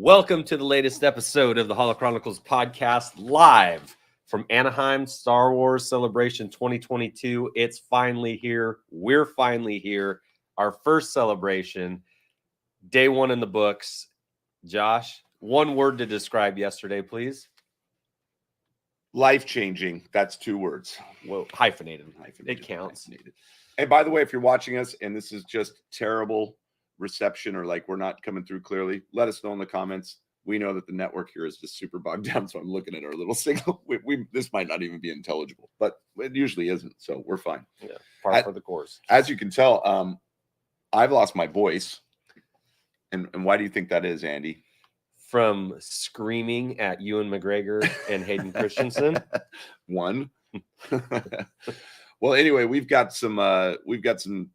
Welcome to the latest episode of the Holo Chronicles podcast, live from Anaheim Star Wars Celebration 2022. It's finally here. We're finally here. Our first celebration, day one in the books. Josh, one word to describe yesterday, please. Life-changing. That's 2 words. Whoa, hyphenated. It counts. Hyphenated. And by the way, if you're watching us and this is just terrible reception or like we're not coming through clearly, let us know in the comments. We know that the network here is just super bogged down, so I'm looking at our little signal. This might not even be intelligible, but it usually isn't, so we're fine. Yeah, par for the course. As you can tell, I've lost my voice. And why do you think that is, Andy? From screaming at Ewan McGregor and Hayden Christensen. One. Well, anyway, we've got some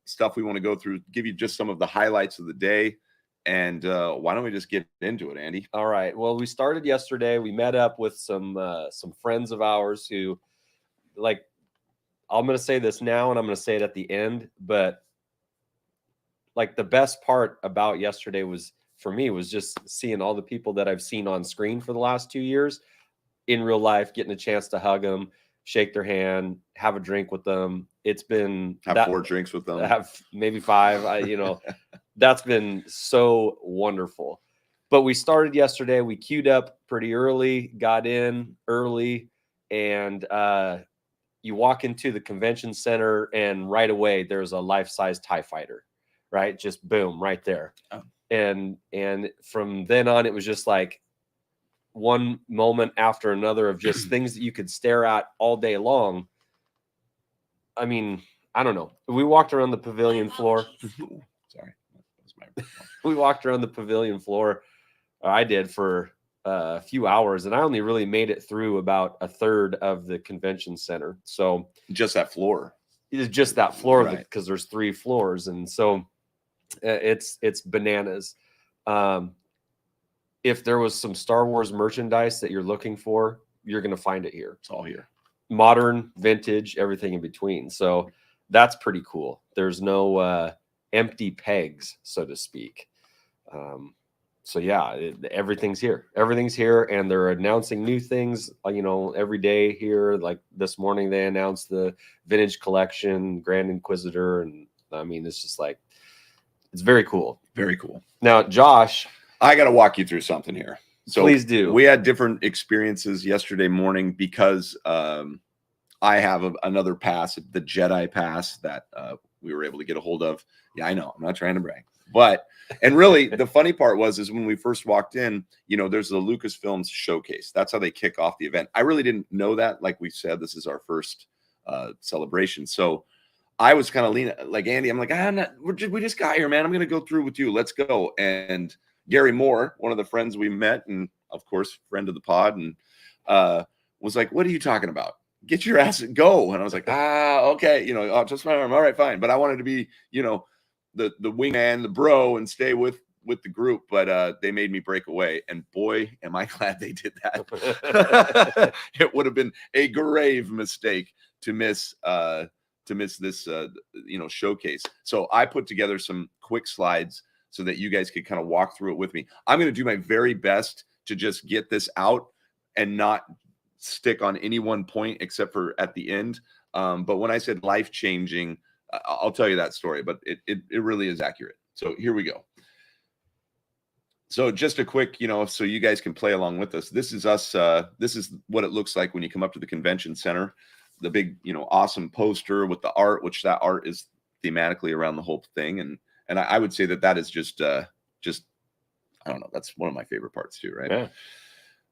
stuff we want to go through, give you just some of the highlights of the day. And why don't we just get into it, Andy? All right. Well, we started yesterday. We met up with some friends of ours who, like, I'm going to say this now and I'm going to say it at the end, but like the best part about yesterday was, for me, was just seeing all the people that I've seen on screen for the last 2 years in real life, getting a chance to hug them, shake their hand, have a drink with them. It's been have 4 drinks with them, have maybe 5. That's been so wonderful. But we started yesterday. We queued up pretty early, got in early, and you walk into the convention center, and right away there's a life-size TIE fighter, right? Just boom, right there. Oh. And from then on, it was just like one moment after another of just things that you could stare at all day long. I mean, I don't know. We walked around the pavilion floor. Sorry. We walked around the pavilion floor. I did for a few hours, and I only really made it through about a third of the convention center. So just that floor. It's just that floor, right, because there's 3 floors. And so it's bananas. If there was some Star Wars merchandise that you're looking for, you're going to find it here. It's all here. Modern, vintage, everything in between. So that's pretty cool. There's no empty pegs, so to speak. So yeah, everything's here. Everything's here, and they're announcing new things, every day here. Like this morning, they announced the vintage collection, Grand Inquisitor, and I mean, it's just like, it's very cool. Very cool. Now, Josh, I got to walk you through something here. So please do. We had different experiences yesterday morning because I have another pass, the Jedi pass, that we were able to get a hold of. Yeah, I know. I'm not trying to brag. But, and really, the funny part is when we first walked in, there's the Lucasfilms showcase. That's how they kick off the event. I really didn't know that. Like we said, this is our first celebration. So I was kind of leaning, like Andy, I'm like, we just got here, man. I'm going to go through with you. Let's go. And Gary Moore, one of the friends we met, and of course, friend of the pod, and was like, what are you talking about? Get your ass and go. And I was like, okay, I'll just my arm. All right, fine. But I wanted to be, the wingman, the bro, and stay with the group. But they made me break away. And boy, am I glad they did that. It would have been a grave mistake to miss this showcase. So I put together some quick slides so that you guys could kind of walk through it with me. I'm going to do my very best to just get this out and not stick on any one point except for at the end. But when I said life-changing, I'll tell you that story, but it really is accurate. So here we go. So just a quick, so you guys can play along with us. This is us. This is what it looks like when you come up to the convention center. The big, awesome poster with the art, which that art is thematically around the whole thing. And I would say that is just I don't know. That's one of my favorite parts too, right? Yeah.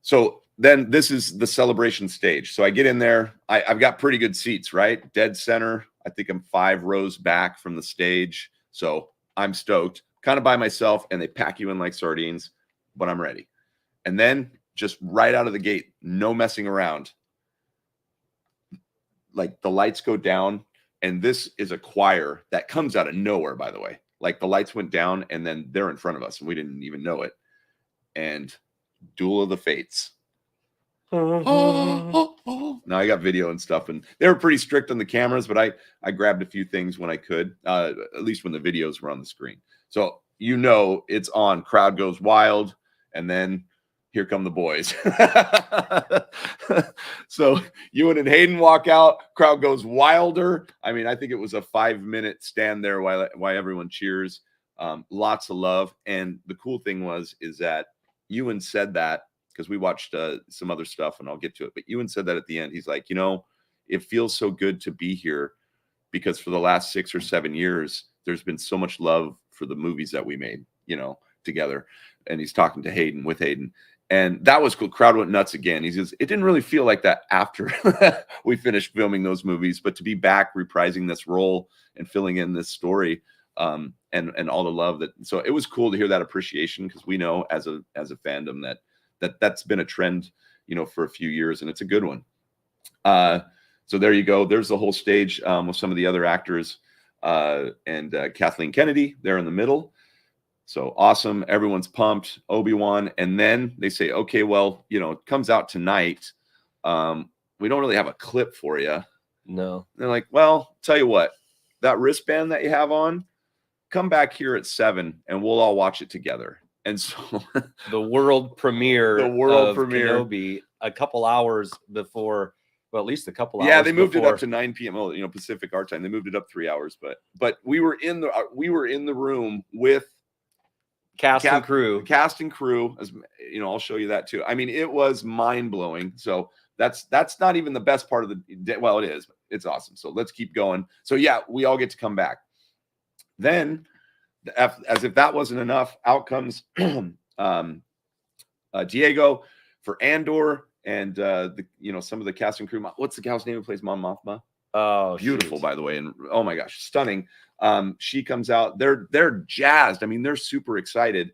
So then this is the celebration stage. So I get in there. I've got pretty good seats, right? Dead center. I think I'm 5 rows back from the stage. So I'm stoked, kind of by myself, and they pack you in like sardines, but I'm ready. And then just right out of the gate, no messing around. Like the lights go down, and this is a choir that comes out of nowhere, by the way. Like the lights went down, and then they're in front of us, and we didn't even know it. And Duel of the Fates. Now I got video and stuff, and they were pretty strict on the cameras, but I grabbed a few things when I could, at least when the videos were on the screen. So it's on. Crowd goes wild. and then here come the boys. So Ewan and Hayden walk out, crowd goes wilder. I mean, I think it was a 5-minute stand there while everyone cheers. Lots of love. And the cool thing is that Ewan said that, because we watched some other stuff and I'll get to it, but Ewan said that at the end. He's like, it feels so good to be here, because for the last 6 or 7 years, there's been so much love for the movies that we made, together. And he's talking to Hayden, with Hayden. And that was cool. Crowd went nuts again. He says, it didn't really feel like that after we finished filming those movies, but to be back reprising this role and filling in this story, and all the love so it was cool to hear that appreciation, because we know as a fandom that's been a trend, for a few years, and it's a good one. So there you go. There's the whole stage with some of the other actors, and Kathleen Kennedy there in the middle. So awesome. Everyone's pumped. Obi-Wan. And then they say, okay, well, it comes out tonight. We don't really have a clip for you. No. And they're like, well, tell you what, that wristband that you have on, come back here at 7 and we'll all watch it together. And so the world premiere of Kenobi a couple hours before, well, at least a couple hours. Yeah, they moved before. it up to 9 p.m. Well, Pacific our time. They moved it up 3 hours, but we were in the room with cast and crew, as I'll show you that too. I mean, it was mind-blowing. So that's not even the best part of the day. Well, it is, but it's awesome. So let's keep going. So yeah, we all get to come back. Then, as if that wasn't enough, out comes Diego for Andor, and some of the cast and crew. What's the gal's name who plays Mon Mothma? Oh, beautiful, by the way, and oh my gosh, stunning. She comes out. They're jazzed. I mean, they're super excited,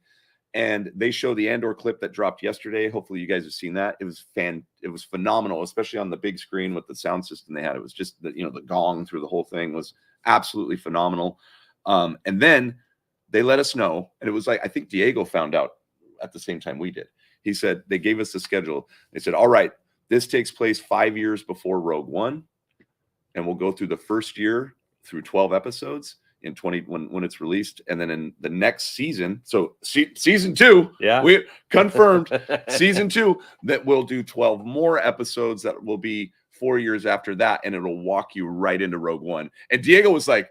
and they show the Andor clip that dropped yesterday. Hopefully, you guys have seen that. It was phenomenal, especially on the big screen with the sound system they had. It was just the gong through the whole thing was absolutely phenomenal. And then they let us know, and it was like, I think Diego found out at the same time we did. He said they gave us the schedule. They said, all right, this takes place 5 years before Rogue One, and we'll go through the first year through 12 episodes in when it's released, and then in the next season, so season 2, we confirmed season 2, that we'll do 12 more episodes that will be 4 years after that, and it'll walk you right into Rogue One. And Diego was like,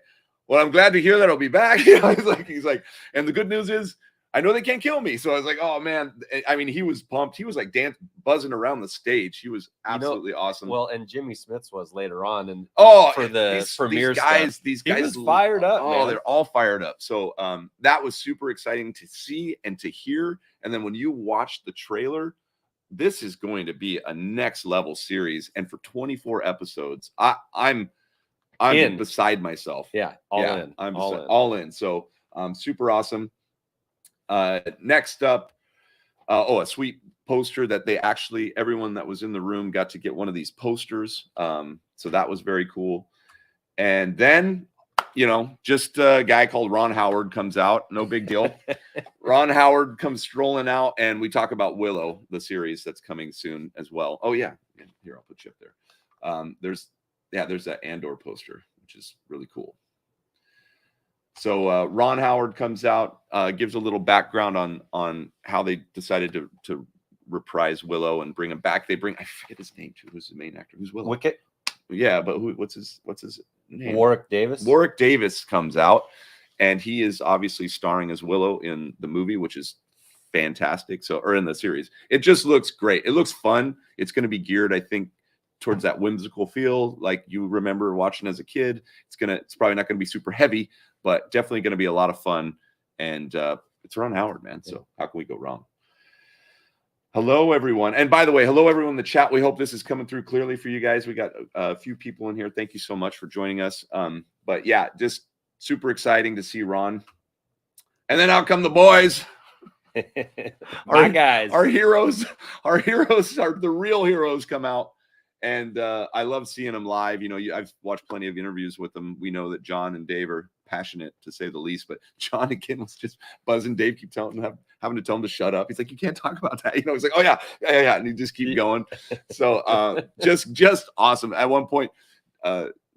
well, I'm glad to hear that I'll be back. He's like, and the good news is, I know they can't kill me. So I was like, oh man. I mean, he was pumped. He was like buzzing around the stage. He was absolutely awesome. Well, and Jimmy Smits was later on, and for the premiere stuff. These guys he was fired up. Oh, man. They're all fired up. So that was super exciting to see and to hear. And then when you watch the trailer, this is going to be a next level series. And for 24 episodes, I'm beside myself. Yeah, all in. I'm all in. So super awesome. Next up, a sweet poster that everyone that was in the room got to get one of these posters. So that was very cool. And then, just a guy called Ron Howard comes out. No big deal. Ron Howard comes strolling out, and we talk about Willow, the series that's coming soon as well. Oh yeah. Here, I'll put you up there. There's that Andor poster, which is really cool. So Ron Howard comes out, gives a little background on how they decided to reprise Willow and bring him back. I forget his name too. Who's the main actor? Who's Willow? Wicket. Yeah, but what's his name? Warwick Davis. Warwick Davis comes out, and he is obviously starring as Willow in the movie, which is fantastic. or in the series. It just looks great. It looks fun. It's going to be geared, I think, towards that whimsical feel like you remember watching as a kid. It's probably not going to be super heavy, but definitely going to be a lot of fun. And it's Ron Howard, man. So how can we go wrong? Hello, everyone. And by the way, hello, everyone in the chat. We hope this is coming through clearly for you guys. We got a few people in here. Thank you so much for joining us. But yeah, just super exciting to see Ron. And then out come the boys. Our guys. Our heroes are the real heroes come out. And I love seeing them live. I've watched plenty of interviews with them. We know that John and Dave are passionate, to say the least. But John again was just buzzing. Dave keep having to tell him to shut up. He's like, you can't talk about that. He's like, oh yeah, and he just keep going. So just awesome. At one point,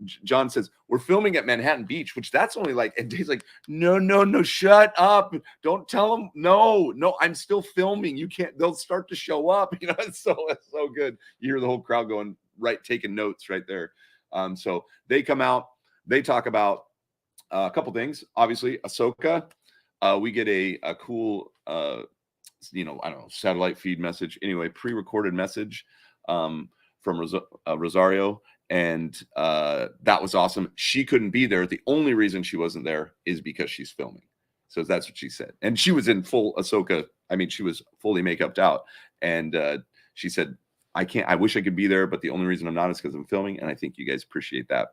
John says, we're filming at Manhattan Beach, which that's only like, and Dave's like, no, shut up. Don't tell them. No, I'm still filming. You can't, they'll start to show up. It's so good. You hear the whole crowd going, right, taking notes right there. So they come out, they talk about a couple things. Obviously, Ahsoka. We get a cool, I don't know, satellite feed message. Anyway, pre-recorded message from Rosario. And that was awesome. She couldn't be there. The only reason she wasn't there is because she's filming. So that's what she said. And she was in full Ahsoka. I mean, she was fully make-uped out. And she said, I wish I could be there, but the only reason I'm not is because I'm filming. And I think you guys appreciate that,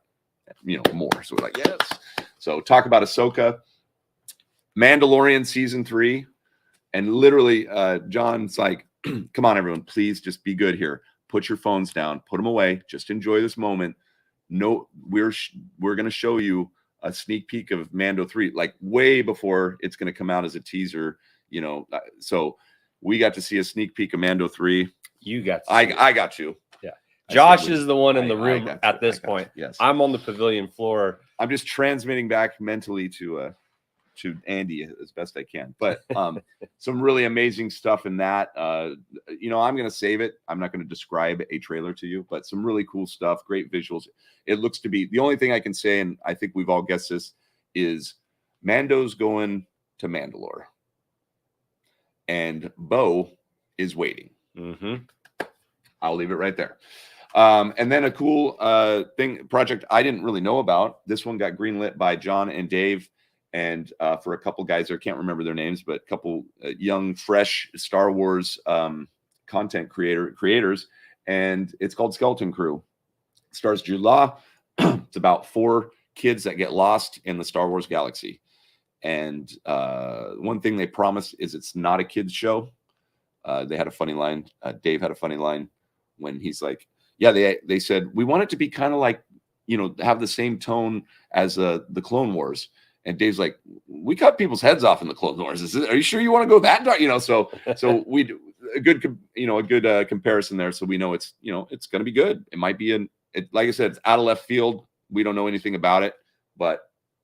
more. So we're like, yes. So talk about Ahsoka, Mandalorian season 3. And literally, John's like, come on, everyone, please just be good here. Put your phones down, put them away. Just enjoy this moment. No, we're going to show you a sneak peek of Mando 3, like way before it's going to come out as a teaser, So we got to see a sneak peek of Mando 3. You got to I got to. Yeah. Josh is the one in the room at this point. Yes. I'm on the pavilion floor. I'm just transmitting back mentally to Andy as best I can, but some really amazing stuff in that. I'm going to save it. I'm not going to describe a trailer to you, but some really cool stuff, great visuals. It looks to be, the only thing I can say, and I think we've all guessed this, is Mando's going to Mandalore and Bo is waiting. Mm-hmm. I'll leave it right there. And then a cool project I didn't really know about. This one got greenlit by John and Dave. And for a couple guys there, can't remember their names, but a couple young, fresh Star Wars content creators. And it's called Skeleton Crew. It stars Jude Law. It's about 4 kids that get lost in the Star Wars galaxy. And one thing they promised is it's not a kids show. They had a funny line. Dave had a funny line when he's like, yeah, they said, we want it to be kind of like, have the same tone as the Clone Wars. And Dave's like, we cut people's heads off in the Clone Wars. Are you sure you want to go that dark? So we do a good comparison there. So we know it's going to be good. It might be like I said, it's out of left field. We don't know anything about it, but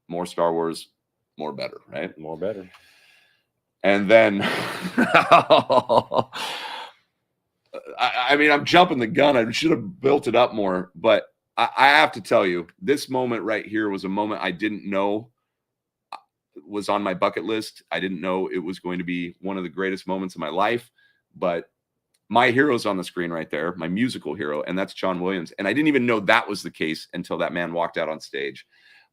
more Star Wars, more better, right? More better. And then, I'm jumping the gun. I should have built it up more, but I have to tell you, this moment right here was a moment I didn't know was on my bucket list. I didn't know it was going to be one of the greatest moments of my life, but my hero's on the screen right there, my musical hero, and that's John Williams. And I didn't even know that was the case until that man walked out on stage.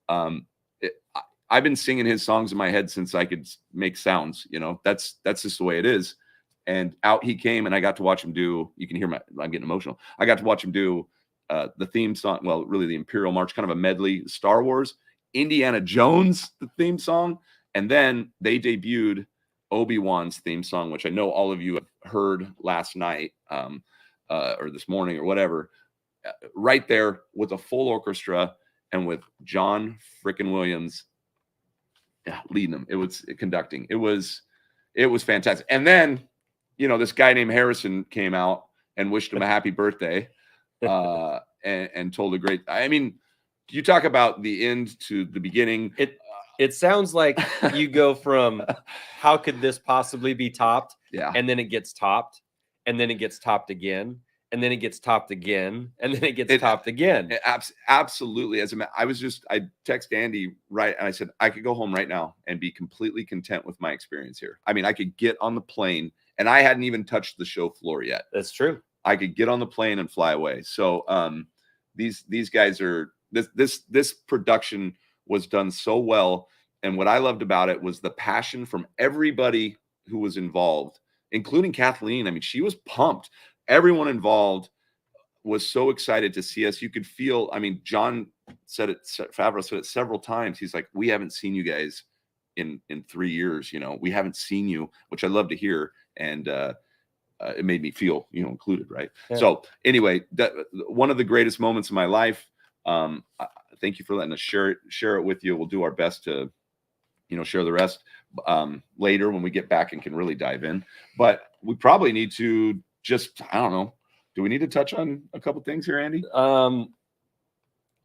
I've been singing his songs in my head since I could make sounds. That's just the way it is. And out he came, and I got to watch him do. You can hear I'm getting emotional. I got to watch him do the theme song. Well, really the Imperial March, kind of a medley. Star Wars, Indiana Jones, the theme song, and then they debuted Obi-Wan's theme song, which I know all of you have heard last night or this morning or whatever. Right there with a full orchestra and with John frickin' Williams leading them. It was conducting. It was fantastic. And then, this guy named Harrison came out and wished him a happy birthday and told a great, you talk about the end to the beginning. It sounds like you go from how could this possibly be topped? Yeah. And then it gets topped, and then it gets topped again, and then it gets topped again, and then it gets topped again. Absolutely. I text Andy, right, and I said I could go home right now and be completely content with my experience here. I could get on the plane, and I hadn't even touched the show floor yet. That's true. I could get on the plane and fly away. So these guys are this production was done so well. And what I loved about it was the passion from everybody who was involved, including Kathleen. She was pumped. Everyone involved was so excited to see us. You could feel, John said it, Favreau said it several times. He's like, we haven't seen you guys in 3 years. We haven't seen you, which I love to hear. And it made me feel, included. Right. Yeah. So anyway, one of the greatest moments of my life. Thank you for letting us share it with you. We'll do our best to, share the rest later when we get back and can really dive in. But we probably need to just, I don't know. Do we need to touch on a couple things here, Andy?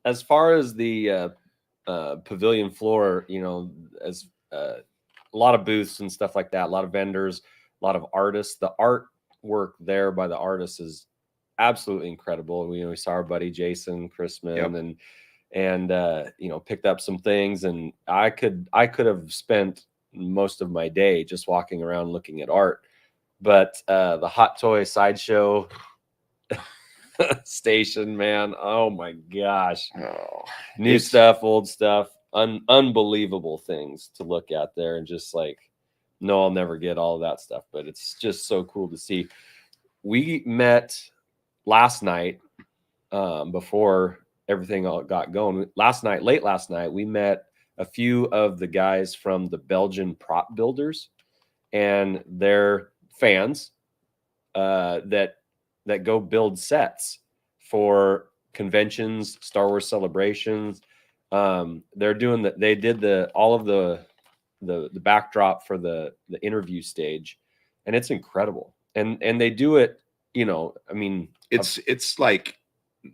as far as the pavilion floor, you know, as a lot of booths and stuff like that, a lot of vendors, a lot of artists. The artwork there by the artists is absolutely incredible. We saw our buddy Jason Chrisman and you know, picked up some things, and I could have spent most of my day just walking around looking at art. But the Hot Toy Sideshow station, man, oh my gosh. New stuff, old stuff, unbelievable things to look at there, and just like, no, I'll never get all of that stuff, but it's just so cool to see. We met last night, before everything all got going. Late last night, we met a few of the guys from the Belgian prop builders, and they're fans that go build sets for conventions, Star Wars celebrations. They're doing that. They did all of the backdrop for the interview stage, and it's incredible. And they do it, you know, I mean, it's like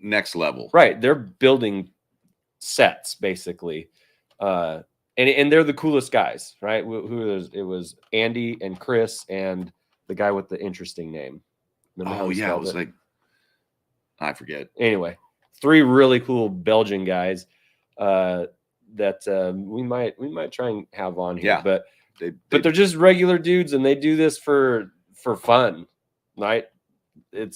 next level, right? They're building sets basically, and they're the coolest guys, right? It was Andy and Chris and the guy with the interesting name. Oh yeah, it was like, I forget. Anyway, 3 really cool Belgian guys that we might try and have on here. Yeah, but they're just regular dudes, and they do this for fun, right? And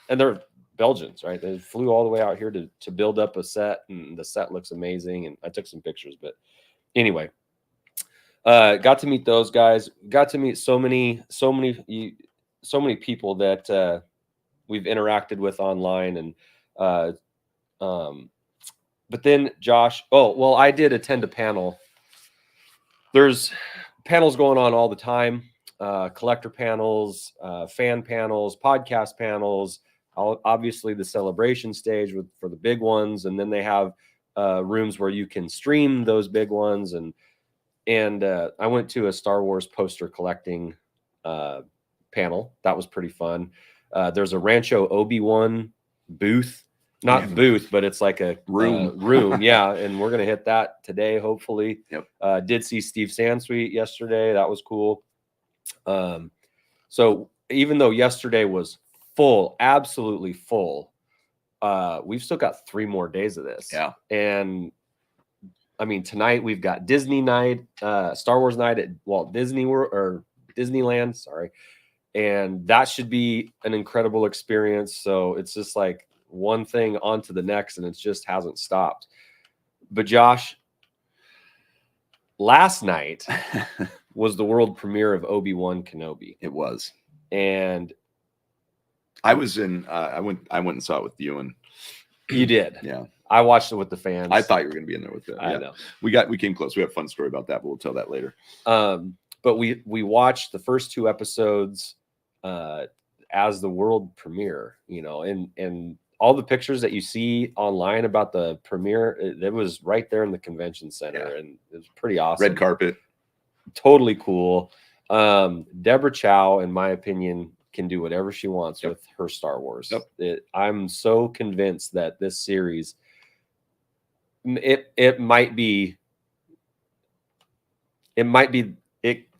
they're Belgians, right? They flew all the way out here to build up a set, and the set looks amazing. And I took some pictures, but anyway, got to meet those guys. Got to meet so many people that we've interacted with online, and but then Josh, I did attend a panel. There's panels going on all the time, collector panels, fan panels, podcast panels, obviously the celebration stage for the big ones, and then they have rooms where you can stream those big ones. And I went to a Star Wars poster collecting panel. That was pretty fun. There's a Rancho Obi-Wan booth, booth, but it's like a room. Yeah. And we're going to hit that today, hopefully. Yep. Did see Steve Sansweet yesterday. That was cool. So even though yesterday was full, absolutely full, we've still got 3 more days of this. Yeah. And I mean, tonight we've got Disney night, Star Wars night at Walt Disney World, or Disneyland, sorry. And that should be an incredible experience. So it's just like one thing onto the next, and it just hasn't stopped. But Josh, last night was the world premiere of Obi-Wan Kenobi. It was. And I was in, I went and saw it with you, and you did. Yeah. I watched it with the fans. I thought you were going to be in there with them. I know. We came close. We have a fun story about that, but we'll tell that later. But we watched the first 2 episodes as the world premiere, you know, and all the pictures that you see online about the premiere, it was right there in the convention center. Yeah. And it was pretty awesome. Red carpet. Totally cool. Deborah Chow, in my opinion, can do whatever she wants with her Star Wars. I'm so convinced that this series, it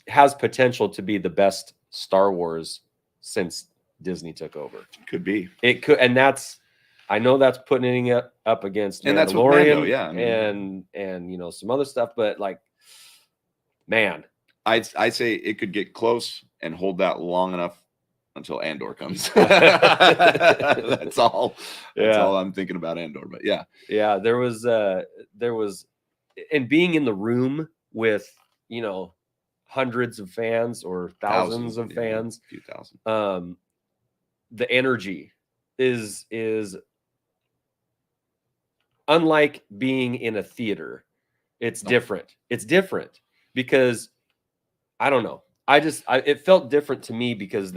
has potential to be the best Star Wars since Disney took over. Could be. It could, and I know that's putting it up against and Mandalorian, that's what Mando, yeah, I mean, and you know, some other stuff, but like, man, I'd say it could get close and hold that long enough until Andor comes. That's all. That's all I'm thinking about Andor. But yeah, there was, and being in the room with, you know, hundreds of fans or thousands of fans, a few thousand. The energy is unlike being in a theater. It's different. It's different because I don't know. It felt different to me because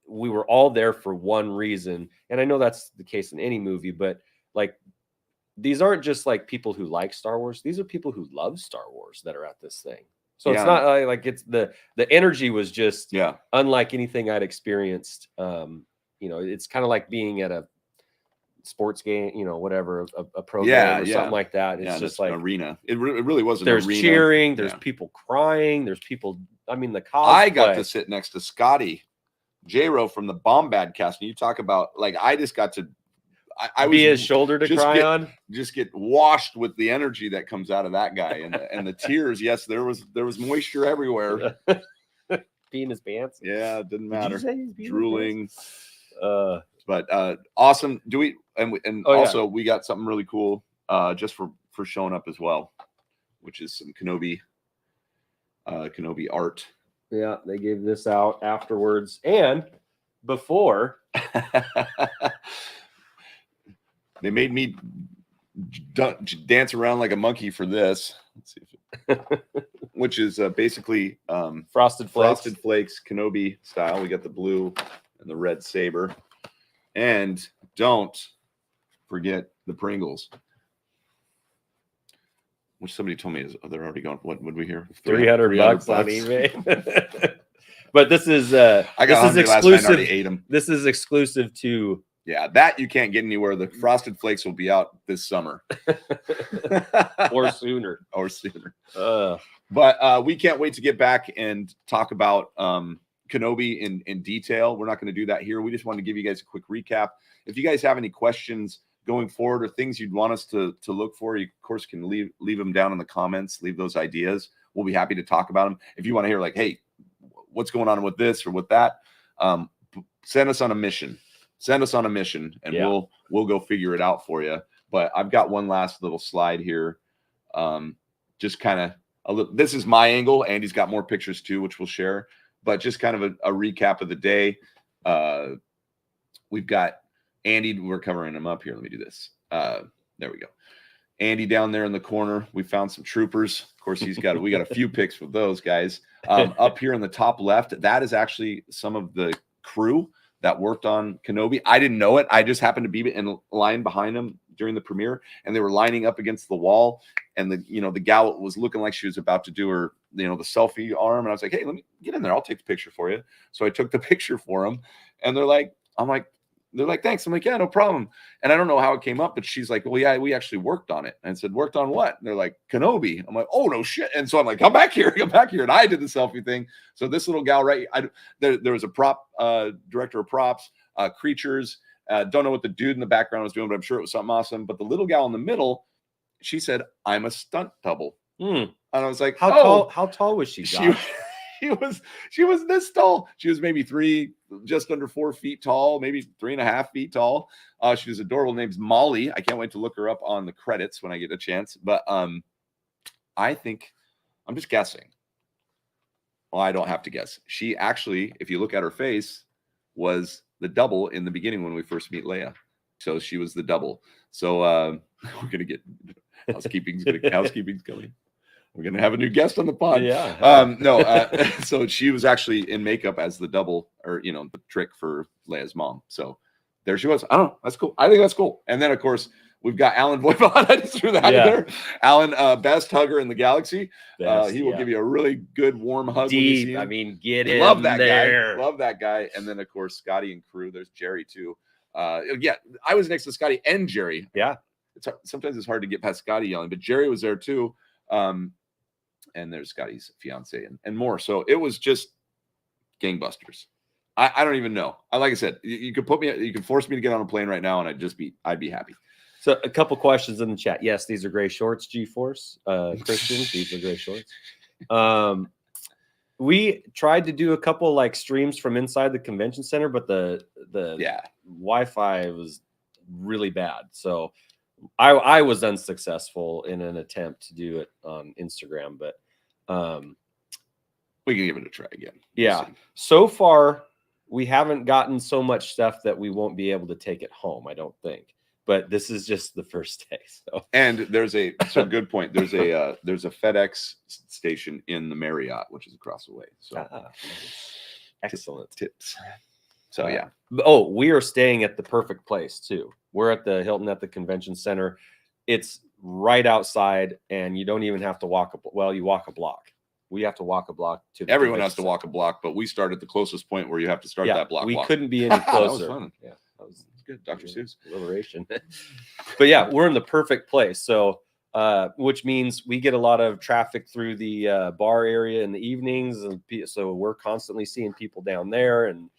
we were all there for one reason. And I know that's the case in any movie, but like, these aren't just like people who like Star Wars. These are people who love Star Wars that are at this thing. So it's not like it's the energy was just unlike anything I'd experienced. You know, it's kind of like being at sports game, whatever, a program or something like that. It's just like an arena. It really was an there's arena. Cheering, there's people crying, there's people. I mean, the cosplay. I got to sit next to Scotty J-Ro from the Bombad cast, and you talk about like I just got to. I be his shoulder to cry on. Just get washed with the energy that comes out of that guy and the tears. Yes, there was moisture everywhere. Peeing his pants. Yeah, it didn't matter. Did you say he's drooling. But awesome. Do we also we got something really cool just for showing up as well, which is some Kenobi art. Yeah, they gave this out afterwards and before. They made me dance around like a monkey for this. Let's see which is basically Frosted Flakes Kenobi style. We got the blue and the red saber. And don't forget the Pringles, which somebody told me is they're already gone. What would we hear? $300 on eBay. But this is I got this is exclusive. Last night, I already ate them. This is exclusive to. Yeah, that you can't get anywhere. The Frosted Flakes will be out this summer or sooner. But we can't wait to get back and talk about Kenobi in detail. We're not going to do that here. We just wanted to give you guys a quick recap. If you guys have any questions going forward or things you'd want us to look for, you of course can leave them down in the comments. Leave those ideas. We'll be happy to talk about them. If you want to hear like, hey, what's going on with this or with that, send us on a mission. And we'll go figure it out for you. But I've got one last little slide here. Just kind of this is my angle. Andy's got more pictures too, which we'll share. But just kind of a recap of the day. We've got Andy. We're covering him up here. Let me do this. There we go. Andy down there in the corner. We found some troopers. Of course, we got a few pics with those guys. Up here in the top left, that is actually some of the crew that worked on Kenobi. I didn't know it. I just happened to be in line behind them during the premiere, and they were lining up against the wall. And the gal was looking like she was about to do her, the selfie arm. And I was like, hey, let me get in there. I'll take the picture for you. So I took the picture for them, and they're like, thanks. I'm like, yeah, no problem. And I don't know how it came up, but she's like, well, yeah, we actually worked on it. And I said, worked on what? And they're like, Kenobi. I'm like, oh, no shit. And so I'm like, come back here. And I did the selfie thing. So this little gal, right, there was a prop director of props, creatures. Don't know what the dude in the background was doing, but I'm sure it was something awesome. But the little gal in the middle, she said, I'm a stunt double. And I was like, how tall was she? She was this tall. She was maybe just under 4 feet tall, maybe 3.5 feet tall. She was adorable. Name's Molly. I can't wait to look her up on the credits when I get a chance. But I think I'm just guessing. Well, I don't have to guess. She actually, if you look at her face, was the double in the beginning when we first meet Leia. So she was the double. So we're gonna get housekeeping's coming. We're going to have a new guest on the pod. Yeah. So she was actually in makeup as the double or, the trick for Leia's mom. So there she was. I don't know. That's cool. I think that's cool. And then, of course, we've got Alan Voivod. I just threw that in there. Alan, best hugger in the galaxy. He will give you a really good, warm hug. Deep. When you see him. Get in Love that there. Guy. Love that guy. And then, of course, Scotty and crew. There's Jerry, too. I was next to Scotty and Jerry. Yeah. Sometimes it's hard to get past Scotty yelling, but Jerry was there, too. And there's Scotty's fiance and more. So it was just gangbusters. I don't even know. Like I said, you could force me to get on a plane right now, and I'd be happy. So a couple questions in the chat. Yes, these are gray shorts, G-Force. Christian, these are gray shorts. We tried to do a couple streams from inside the convention center, but the Wi-Fi was really bad. So I was unsuccessful in an attempt to do it on Instagram, but we can give it a try again. Yeah. So far, we haven't gotten so much stuff that we won't be able to take it home, I don't think. But this is just the first day. And there's a good point. There's a FedEx station in the Marriott, which is across the way. So excellent tips. So yeah. We are staying at the perfect place too. We're at the Hilton at the Convention Center. It's right outside, and you don't even have to walk. You walk a block. We have to walk a block to. Everyone has to walk a block, but we start at the closest point where you have to start that block. We couldn't be any closer. That was fun. Yeah, that was good. Dr. Seuss. Alliteration. But yeah, we're in the perfect place. So, which means we get a lot of traffic through the bar area in the evenings, and so we're constantly seeing people down there. And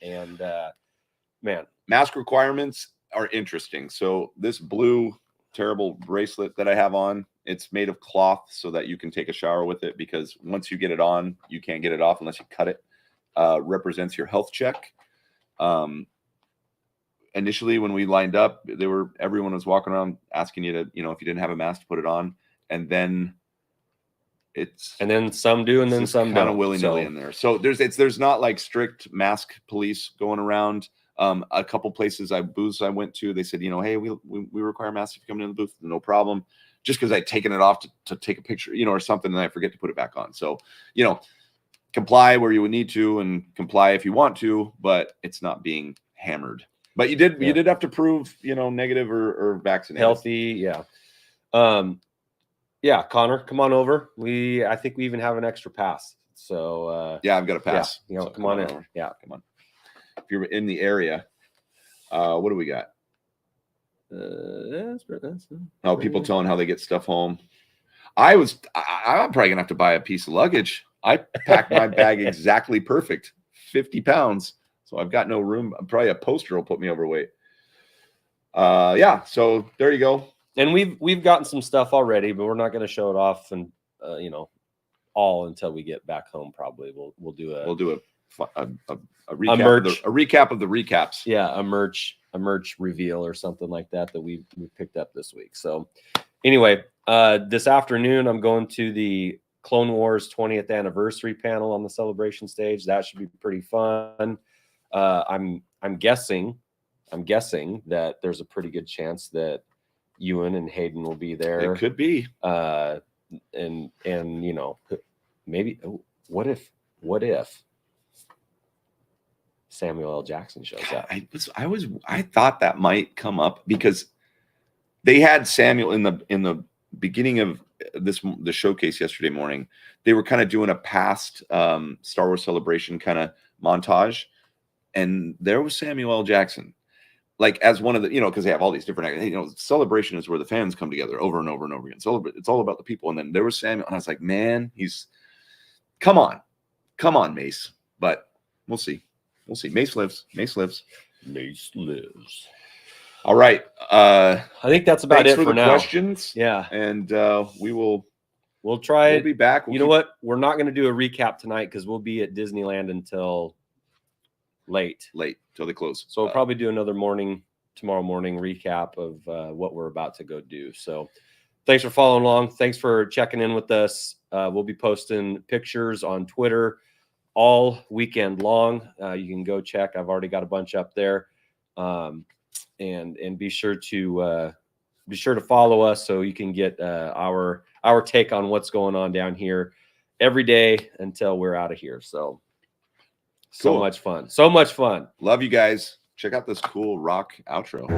man, mask requirements are interesting. So this blue terrible bracelet that I have on, it's made of cloth so that you can take a shower with it, because once you get it on, you can't get it off unless you cut it. Represents your health check. Initially, when we lined up, everyone was walking around asking you to, if you didn't have a mask, to put it on, and then some do, and then some kind of don't. willy-nilly in there. So there's not like strict mask police going around. A couple places booths I went to, they said, hey, we require masks if you come in the booth, no problem. Just because I'd taken it off to take a picture, or something, and I forget to put it back on. So, comply where you would need to, and comply if you want to, but it's not being hammered. But you did have to prove, negative or vaccinated. Healthy, yeah. Yeah, Connor, come on over. I think we even have an extra pass. So yeah, I've got a pass. Yeah, so come on in. Over. Yeah, come on. If you're in the area, what do we got? People telling how they get stuff home. I'm probably gonna have to buy a piece of luggage. I packed my bag exactly perfect, 50 pounds. So I've got no room. Probably a poster will put me overweight. Yeah. So there you go. And we've gotten some stuff already, but we're not going to show it off and all until we get back home. Probably we'll do a recap of the recaps. Yeah, a merch reveal or something like that we picked up this week. So anyway, this afternoon I'm going to the Clone Wars 20th anniversary panel on the celebration stage. That should be pretty fun. I'm guessing that there's a pretty good chance that Ewan and Hayden will be there. It could be. And maybe what if Samuel L. Jackson shows up? I thought that might come up, because they had Samuel in the beginning of the showcase yesterday morning. They were kind of doing a past Star Wars Celebration kind of montage, and there was Samuel L. Jackson, like as one of the, because they have all these different, Celebration is where the fans come together over and over and over again. It's all about the people. And then there was Samuel, and I was like, man, come on, Mace. But we'll see. Mace lives. All right. I think that's about it for now. Questions. Yeah. And we'll try it. We'll be back. Know what? We're not going to do a recap tonight, because we'll be at Disneyland until late till they close. So we'll probably do another tomorrow morning recap of what we're about to go do. So thanks for following along. Thanks for checking in with us. We'll be posting pictures on Twitter all weekend long. You can go check. I've already got a bunch up there. And be sure to follow us so you can get our take on what's going on down here every day until we're out of here. So cool. So much fun. Love you guys. Check out this cool rock outro.